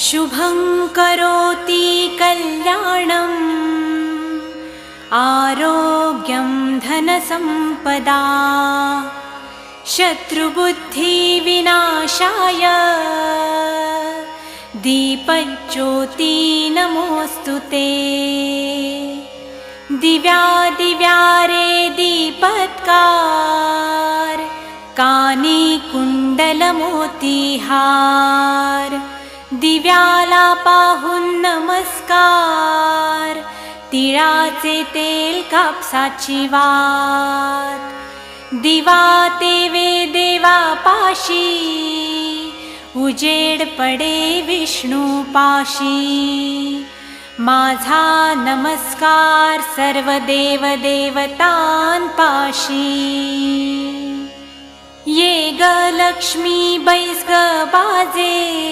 शुभं करोति कल्याणम् आरोग्यं धनसम्पदा शत्रुबुद्धिविनाशाय दीपज्योति नमोऽस्तुते। दिव्यादिव्यारे दीपत्कार कानी कुंडलमोतीहार दिव्याला पाहून नमस्कार तिळाचे तेल कापसाची वात दिवा तेवे देवा पाशी उजेड पडे विष्णू पाशी माझा नमस्कार सर्व देव देवतांपाशी ये ग लक्ष्मी बैस ग बाजे